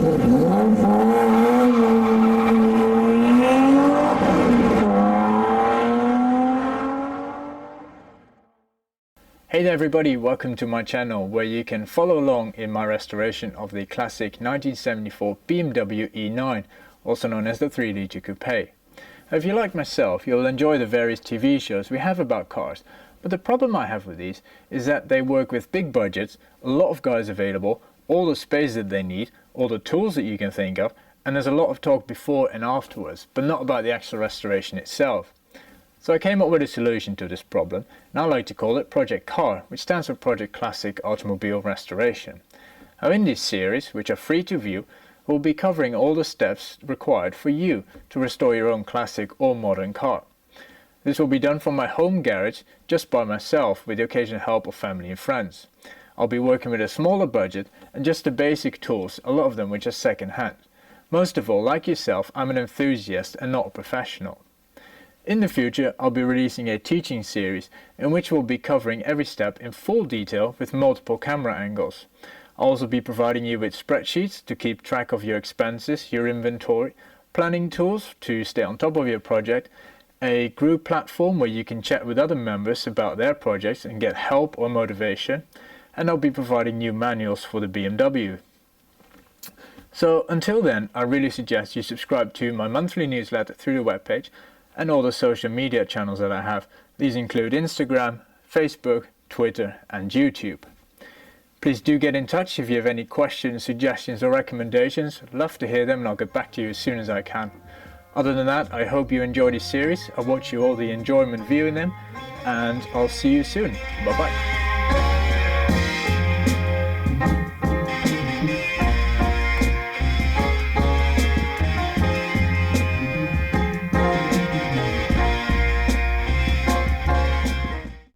Hey there everybody, welcome to my channel where you can follow along in my restoration of the classic 1974 BMW E9, also known as the 3-litre coupe. If you're like myself, you'll enjoy the various TV shows we have about cars, but the problem I have with these is that they work with big budgets, a lot of guys available, all the space that they need, all the tools that you can think of, and there's a lot of talk before and afterwards, but not about the actual restoration itself. So I came up with a solution to this problem, and I like to call it Project C.A.R, which stands for Project Classic Automobile Restoration. Now in this series, which are free to view, we'll be covering all the steps required for you to restore your own classic or modern car. This will be done from my home garage, just by myself, with the occasional help of family and friends. I'll be working with a smaller budget and just the basic tools, a lot of them which are second hand. Most of all, like yourself, I'm an enthusiast and not a professional. In the future, I'll be releasing a teaching series in which we'll be covering every step in full detail with multiple camera angles. I'll also be providing you with spreadsheets to keep track of your expenses, your inventory, planning tools to stay on top of your project, a group platform where you can chat with other members about their projects and get help or motivation, and I'll be providing new manuals for the BMW. So until then, I really suggest you subscribe to my monthly newsletter through the webpage and all the social media channels that I have. These include Instagram, Facebook, Twitter and YouTube. Please do get in touch if you have any questions, suggestions or recommendations. I'd love to hear them and I'll get back to you as soon as I can. Other than that, I hope you enjoy this series. I wish you all the enjoyment viewing them and I'll see you soon. Bye bye.